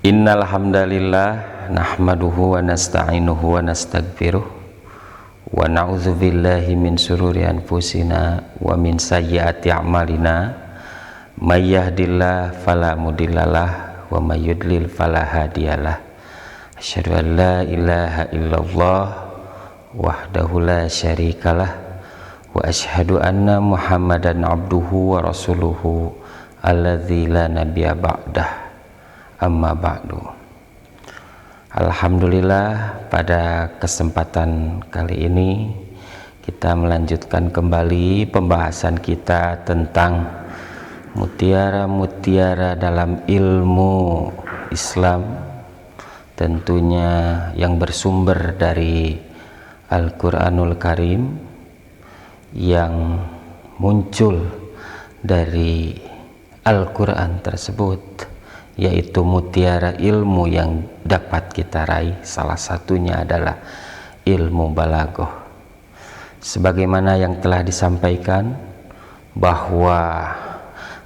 Innal hamdalillah nahmaduhu wa nasta'inuhu wa nastaghfiruh wa na'udzu billahi min syururi anfusina wa min sayyiati a'malina may yahdihillahu fala mudhillalah wa may yudlil fala hadiyalah. Asyhadu an la ilaha illallah wahdahu la syarikalah wa asyhadu anna Muhammadan abduhu wa rasuluhu alladzi la nabiyya ba'dah. Amma ba'du. Alhamdulillah, pada kesempatan kali ini kita melanjutkan kembali pembahasan kita tentang mutiara-mutiara dalam ilmu Islam, tentunya yang bersumber dari Al-Quranul Karim, yang muncul dari Al-Quran tersebut, yaitu mutiara ilmu yang dapat kita raih. Salah satunya adalah ilmu balaghah. Sebagaimana yang telah disampaikan bahwa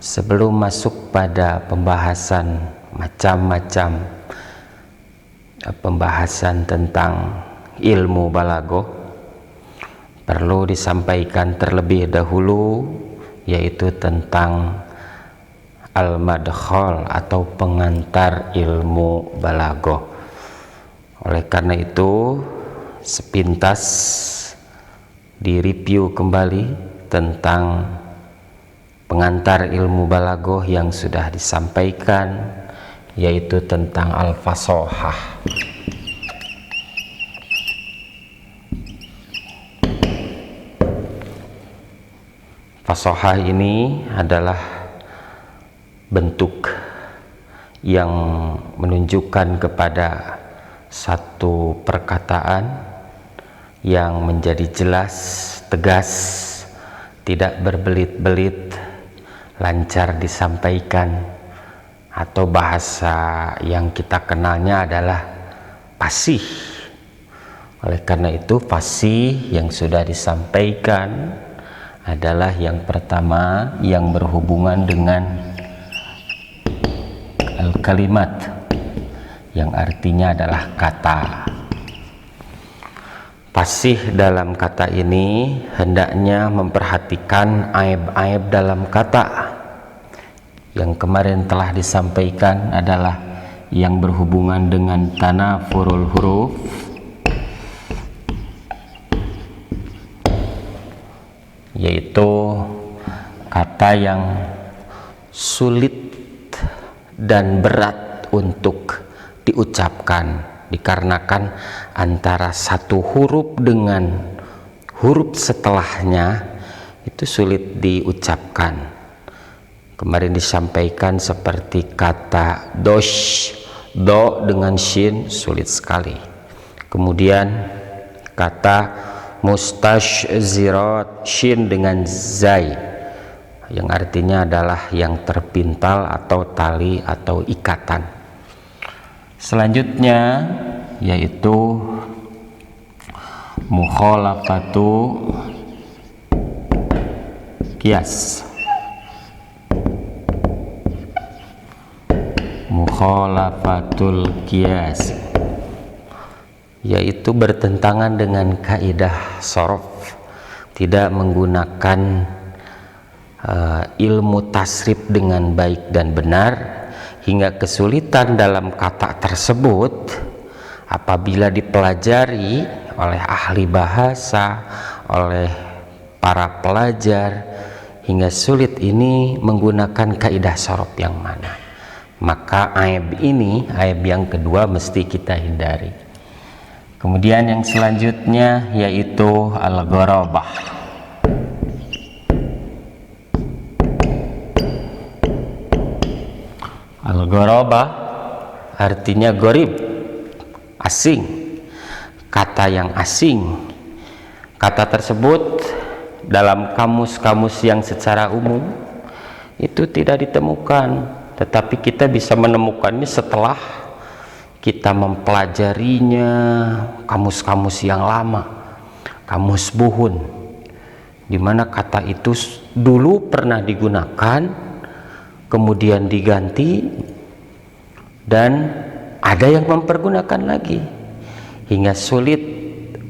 sebelum masuk pada pembahasan macam-macam pembahasan tentang ilmu balaghah, perlu disampaikan terlebih dahulu, yaitu tentang al-madkhal atau pengantar ilmu balaghah. Oleh karena itu, sepintas direview kembali tentang pengantar ilmu balaghah yang sudah disampaikan, yaitu tentang al-fasahah. Fasahah ini adalah bentuk yang menunjukkan kepada satu perkataan yang menjadi jelas, tegas, tidak berbelit-belit, lancar disampaikan, atau bahasa yang kita kenalnya adalah fasih. Oleh karena itu, fasih yang sudah disampaikan adalah yang pertama yang berhubungan dengan al-kalimat, yang artinya adalah kata. Fasih dalam kata ini hendaknya memperhatikan aib-aib dalam kata. Yang kemarin telah disampaikan adalah yang berhubungan dengan tanafurul huruf, yaitu kata yang sulit dan berat untuk diucapkan dikarenakan antara satu huruf dengan huruf setelahnya itu sulit diucapkan. Kemarin disampaikan seperti kata dosh, do dengan shin sulit sekali. Kemudian kata mustashzirat, shin dengan zai, yang artinya adalah yang terpintal atau tali atau ikatan. Selanjutnya yaitu mukhalafatu qiyas. Mukhalafatul qiyas yaitu bertentangan dengan kaidah shorof, tidak menggunakan ilmu tasrif dengan baik dan benar, hingga kesulitan dalam kata tersebut apabila dipelajari oleh ahli bahasa, oleh para pelajar, hingga sulit ini menggunakan kaidah shorof yang mana. Maka aib ini, aib yang kedua, mesti kita hindari. Kemudian yang selanjutnya yaitu al-gharabah. Al-gharabah artinya gharib, asing, kata yang asing. Kata tersebut dalam kamus-kamus yang secara umum itu tidak ditemukan, tetapi kita bisa menemukannya setelah kita mempelajarinya, kamus-kamus yang lama, kamus Buhun, di mana kata itu dulu pernah digunakan, kemudian diganti dan ada yang mempergunakan lagi hingga sulit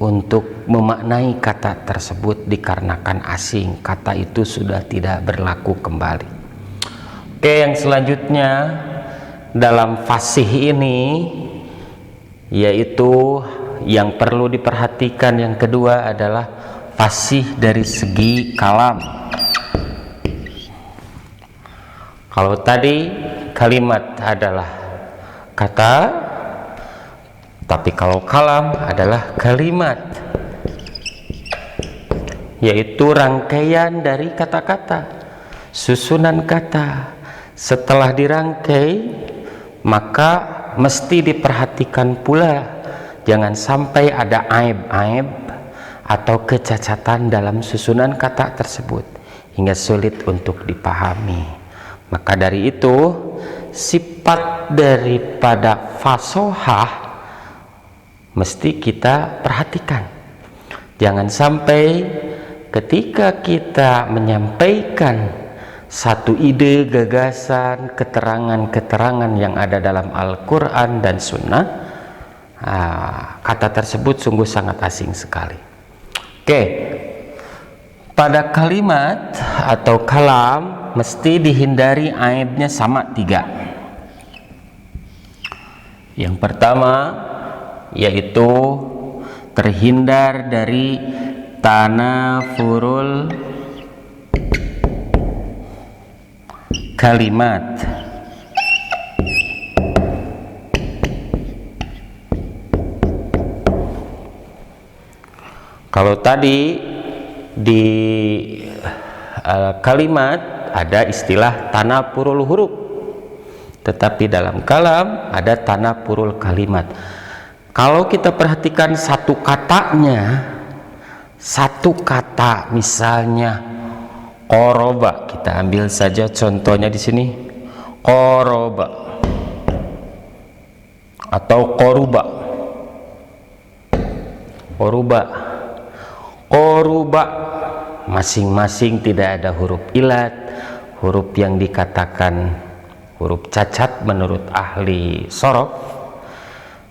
untuk memaknai kata tersebut dikarenakan asing, kata itu sudah tidak berlaku kembali. Oke, yang selanjutnya dalam fasih ini yaitu yang perlu diperhatikan yang kedua adalah fasih dari segi kalam. Kalau tadi kalimat adalah kata, tapi kalau kalam adalah kalimat, yaitu rangkaian dari kata-kata, susunan kata. Setelah dirangkai, maka mesti diperhatikan pula jangan sampai ada aib-aib atau kecacatan dalam susunan kata tersebut hingga sulit untuk dipahami. Maka dari itu sifat daripada fasohah mesti kita perhatikan. Jangan sampai ketika kita menyampaikan satu ide, gagasan, keterangan-keterangan yang ada dalam Al-Quran dan Sunnah, kata tersebut sungguh sangat asing sekali. Oke, pada kalimat atau kalam mesti dihindari aibnya sama 3. Yang pertama yaitu terhindar dari tanafurul kalimat. Kalau tadi di kalimat ada istilah tanapurul huruf, tetapi dalam kalam ada tanapurul kalimat. Kalau kita perhatikan satu katanya, satu kata misalnya qoroba, kita ambil saja contohnya di sini, qoroba atau qoruba, qoruba, masing-masing tidak ada huruf ilat, huruf yang dikatakan huruf cacat menurut ahli sorof,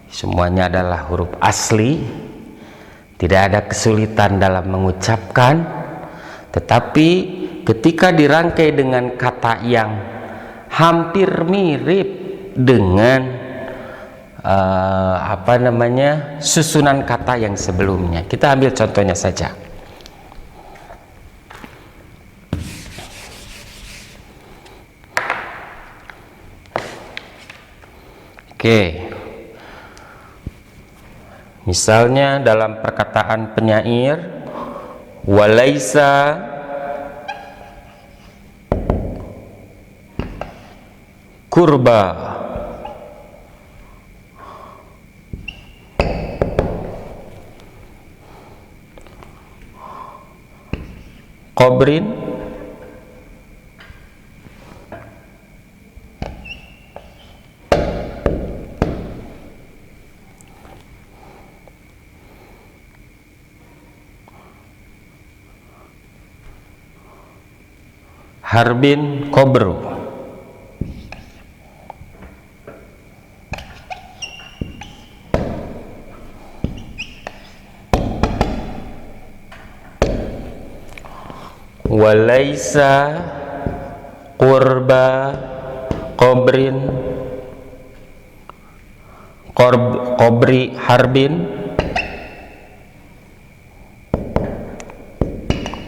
semuanya adalah huruf asli, tidak ada kesulitan dalam mengucapkan. Tetapi ketika dirangkai dengan kata yang hampir mirip dengan susunan kata yang sebelumnya, kita ambil contohnya saja. Oke, misalnya dalam perkataan penyair, walaisa kurba qabrin harbin qabru. Walaisa qurba qabrin qabri harbin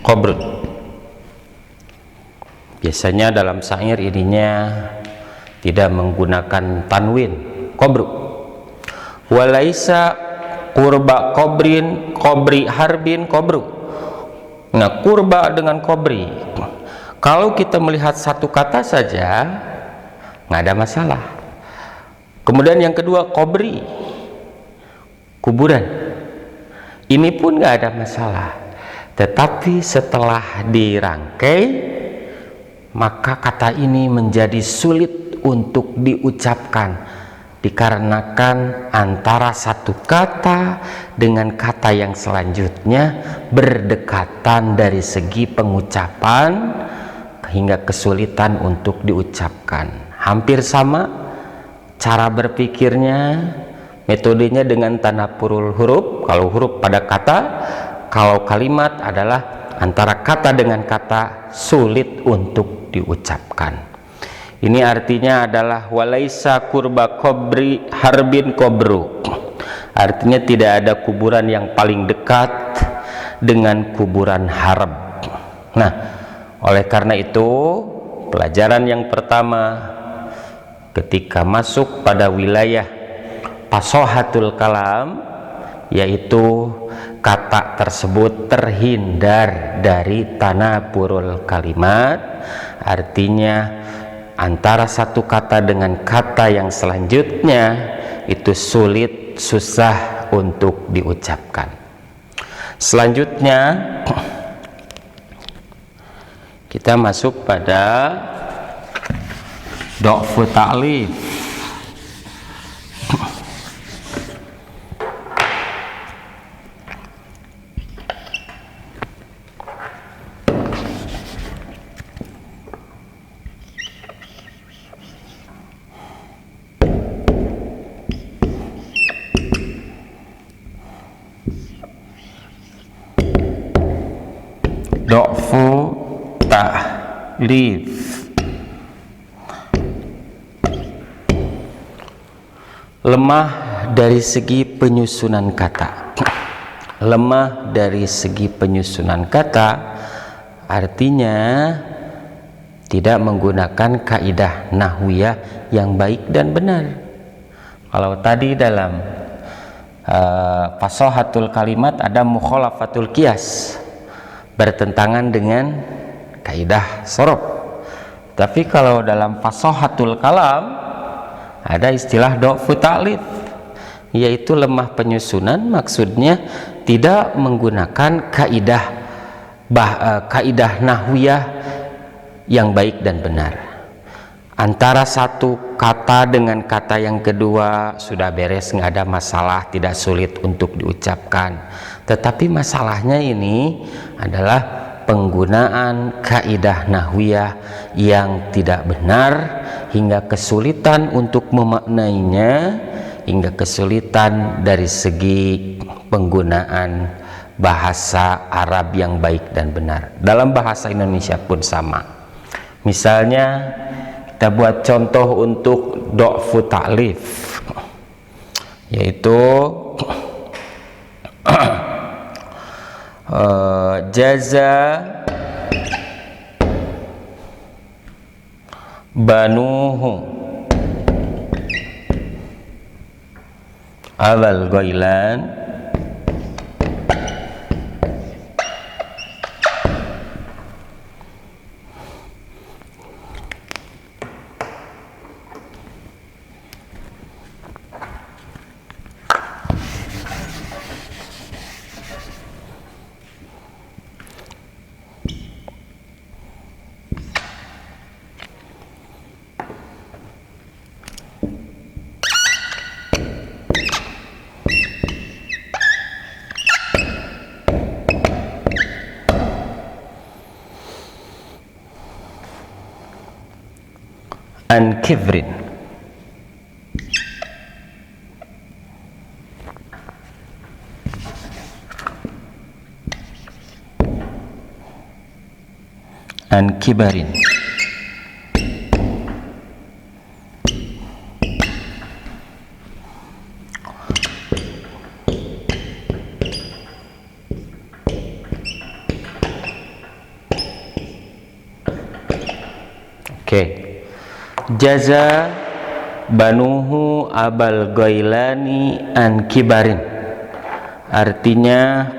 qabrun. Biasanya dalam syair ininya tidak menggunakan tanwin, qabru. Walaisa qurba qabrin qabri harbin qabru. Nah, kurba dengan kobri, kalau kita melihat satu kata saja nggak ada masalah. Kemudian yang kedua, kobri, kuburan, ini pun nggak ada masalah. Tetapi setelah dirangkai, maka kata ini menjadi sulit untuk diucapkan dikarenakan antara satu kata dengan kata yang selanjutnya berdekatan dari segi pengucapan hingga kesulitan untuk diucapkan. Hampir sama cara berpikirnya, metodenya dengan tanapurul huruf. Kalau huruf pada kata, kalau kalimat adalah antara kata dengan kata sulit untuk diucapkan. Ini artinya adalah walaisa kurba kubri harbin kubru. Artinya tidak ada kuburan yang paling dekat dengan kuburan harb. Nah, oleh karena itu pelajaran yang pertama ketika masuk pada wilayah fasohatul kalam, yaitu kata tersebut terhindar dari tanapurul kalimat, artinya antara satu kata dengan kata yang selanjutnya itu sulit, susah untuk diucapkan. Selanjutnya kita masuk pada do'fu ta'lif. Do'fu ta'lif, lemah dari segi penyusunan kata. Lemah dari segi penyusunan kata artinya tidak menggunakan kaidah nahwiyah yang baik dan benar. Kalau tadi dalam fasohatul kalimat ada mukhalafatul qiyas, bertentangan dengan kaidah sorof. Tapi kalau dalam fasohatul kalam ada istilah do'fu ta'lif, yaitu lemah penyusunan, maksudnya tidak menggunakan kaidah nahwiyah yang baik dan benar. Antara satu kata dengan kata yang kedua sudah beres, nggak ada masalah, tidak sulit untuk diucapkan. Tetapi masalahnya ini adalah penggunaan kaidah nahwiyah yang tidak benar hingga kesulitan untuk memaknainya, hingga kesulitan dari segi penggunaan bahasa Arab yang baik dan benar. Dalam bahasa Indonesia pun sama. Misalnya kita buat contoh untuk do'fu ta'lif, yaitu jaza banuhu Abal Ghailan an kibrin. An kibarin. Jaza banuhu Abal Ghailani an kibarin, artinya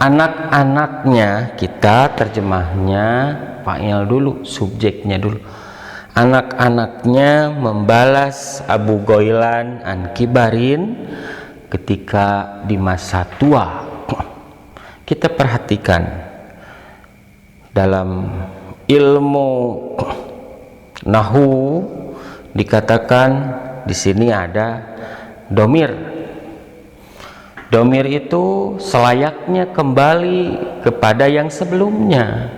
anak-anaknya, kita terjemahnya fa'il dulu, subjeknya dulu. Anak-anaknya membalas Abu Ghailan an kibarin ketika di masa tua. Kita perhatikan dalam ilmu nahwu dikatakan di sini ada domir. Domir itu selayaknya kembali kepada yang sebelumnya.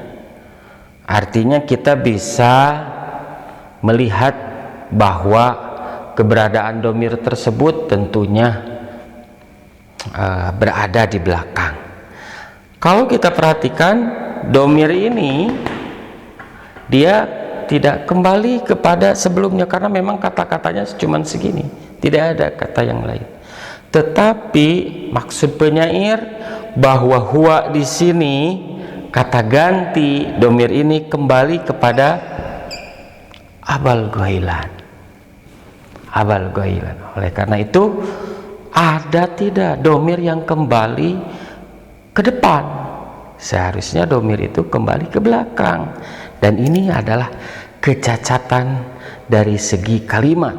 Artinya kita bisa melihat bahwa keberadaan domir tersebut tentunya berada di belakang. Kalau kita perhatikan domir ini, dia tidak kembali kepada sebelumnya karena memang kata-katanya cuma segini, tidak ada kata yang lain. Tetapi maksud penyair bahwa huwa di sini kata ganti domir ini kembali kepada abal ghailan. Abal ghailan. Oleh karena itu ada tidak domir yang kembali ke depan? Seharusnya domir itu kembali ke belakang. Dan ini adalah kecacatan dari segi kalimat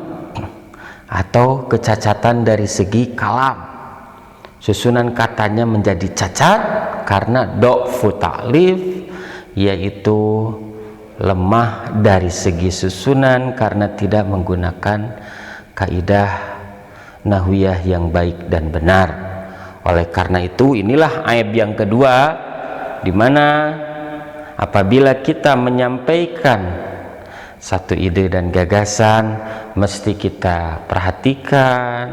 atau kecacatan dari segi kalam. Susunan katanya menjadi cacat karena dha'fu ta'lif, yaitu lemah dari segi susunan karena tidak menggunakan kaidah nahwiyah yang baik dan benar. Oleh karena itu inilah aib yang kedua, di mana apabila kita menyampaikan satu ide dan gagasan, mesti kita perhatikan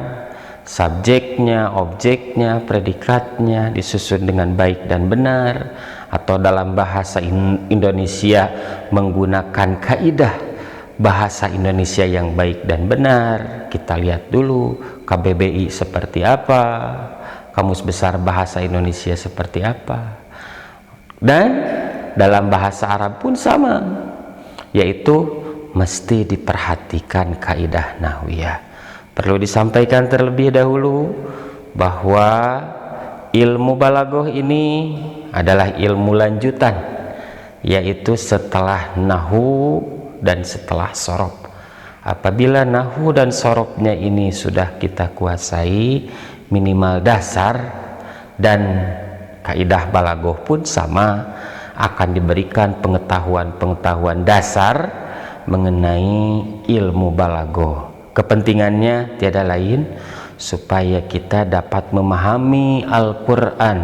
subjeknya, objeknya, predikatnya disusun dengan baik dan benar, atau dalam bahasa Indonesia menggunakan kaidah bahasa Indonesia yang baik dan benar. Kita lihat dulu KBBI seperti apa, Kamus Besar Bahasa Indonesia seperti apa, dan dalam bahasa Arab pun sama, yaitu mesti diperhatikan kaidah nahwiyah. Perlu disampaikan terlebih dahulu bahwa ilmu balaghah ini adalah ilmu lanjutan, yaitu setelah nahwu dan setelah sorob. Apabila nahwu dan sorobnya ini sudah kita kuasai minimal dasar, dan kaidah balaghah pun sama, akan diberikan pengetahuan-pengetahuan dasar mengenai ilmu balaghah. Kepentingannya tiada lain supaya kita dapat memahami Al-Quran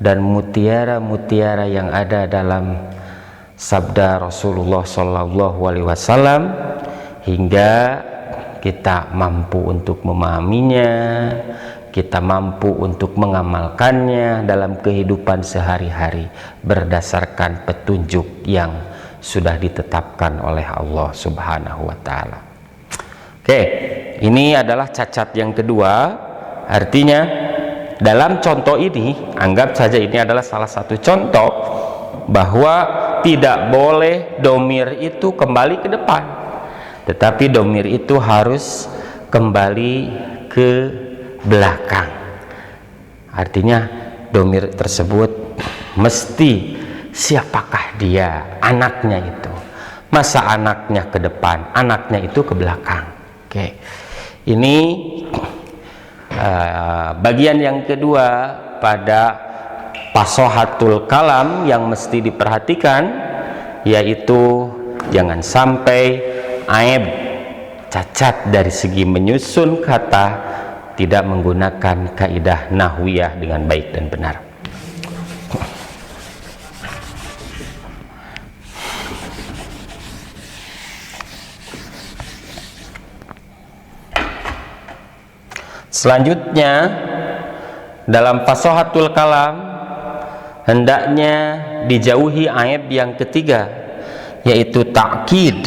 dan mutiara-mutiara yang ada dalam sabda Rasulullah SAW, hingga kita mampu untuk memahaminya, kita mampu untuk mengamalkannya dalam kehidupan sehari-hari berdasarkan petunjuk yang sudah ditetapkan oleh Allah Subhanahu wa Ta'ala. Oke, ini adalah cacat yang kedua. Artinya dalam contoh ini, anggap saja ini adalah salah satu contoh bahwa tidak boleh domir itu kembali ke depan, tetapi domir itu harus kembali ke belakang. Artinya domir tersebut mesti siapakah dia, anaknya itu. Masa anaknya ke depan, anaknya itu ke belakang. Oke, ini bagian yang kedua pada fasohatul kalam yang mesti diperhatikan, yaitu jangan sampai aib cacat dari segi menyusun kata tidak menggunakan kaidah nahwiyah dengan baik dan benar. Selanjutnya dalam fasohatul kalam hendaknya dijauhi aib yang ketiga, yaitu ta'kid.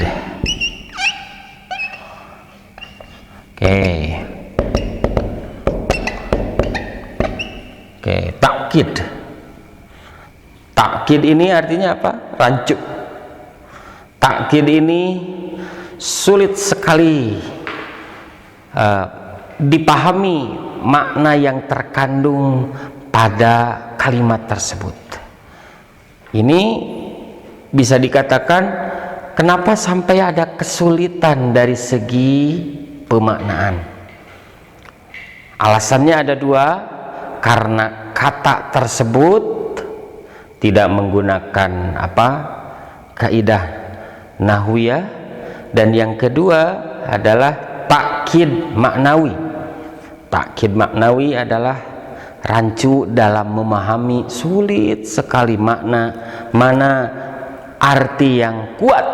Ta'kid. Ta'kid ini artinya apa? Rancu. Ta'kid ini sulit sekali dipahami makna yang terkandung pada kalimat tersebut. Ini bisa dikatakan kenapa sampai ada kesulitan dari segi pemaknaan. Alasannya ada dua, karena kata tersebut tidak menggunakan kaidah nahwiyah, dan yang kedua adalah takkid maknawi. Takkid maknawi adalah rancu dalam memahami, sulit sekali mana arti yang kuat,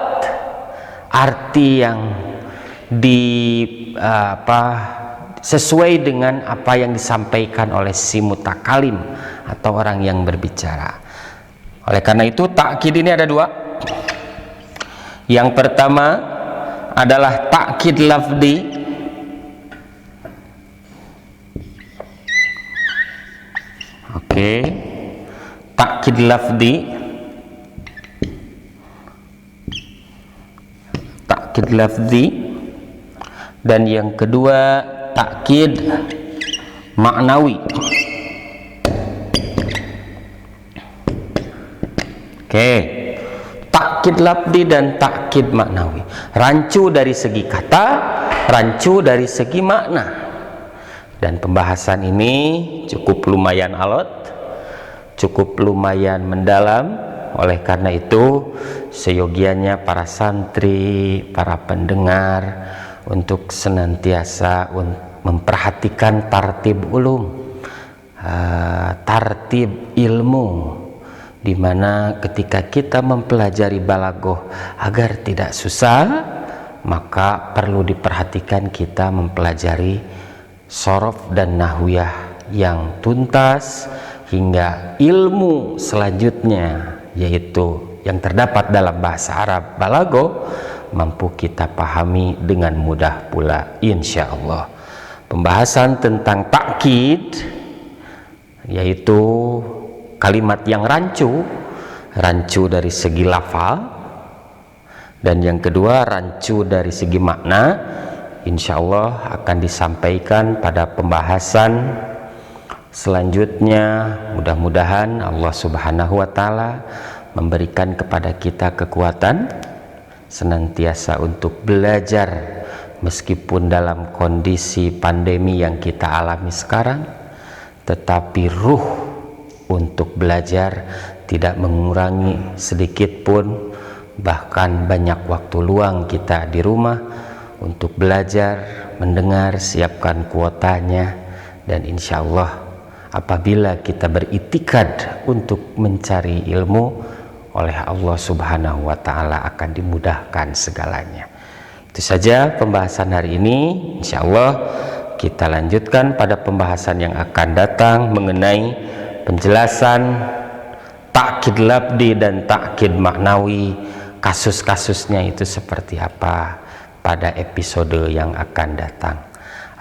arti yang sesuai dengan apa yang disampaikan oleh si mutakalim atau orang yang berbicara. Oleh karena itu takkid ini ada dua. Yang pertama adalah takkid lafzi. Oke. Takkid lafzi. Takkid lafzi. Dan yang kedua takkid maknawi. Oke. Takkid lafzi dan takkid maknawi. Rancu dari segi kata, rancu dari segi makna. Dan pembahasan ini cukup lumayan alot, cukup lumayan mendalam. Oleh karena itu seyogianya para santri, para pendengar untuk senantiasa memperhatikan tartib ulum, tartib ilmu, di mana ketika kita mempelajari balaghah agar tidak susah, maka perlu diperhatikan kita mempelajari shorof dan nahwiyah yang tuntas hingga ilmu selanjutnya, yaitu yang terdapat dalam bahasa Arab balaghah, mampu kita pahami dengan mudah pula insya Allah. Pembahasan tentang takkid, yaitu kalimat yang rancu dari segi lafal, dan yang kedua rancu dari segi makna, insya Allah akan disampaikan pada pembahasan selanjutnya. Mudah-mudahan Allah Subhanahu wa Ta'ala memberikan kepada kita kekuatan senantiasa untuk belajar meskipun dalam kondisi pandemi yang kita alami sekarang, tetapi ruh untuk belajar tidak mengurangi sedikit pun. Bahkan banyak waktu luang kita di rumah untuk belajar, mendengar, siapkan kuotanya, dan insya Allah apabila kita beritikad untuk mencari ilmu, oleh Allah Subhanahu wa Ta'ala akan dimudahkan segalanya. Itu saja pembahasan hari ini. Insya Allah kita lanjutkan pada pembahasan yang akan datang mengenai penjelasan takkid lafzi dan takkid maknawi, kasus-kasusnya itu seperti apa pada episode yang akan datang.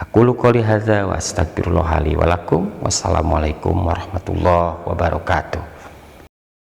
Aqulu qouli hadza wa astaghfirullah li wa lakum. Wassalamualaikum warahmatullahi wabarakatuh.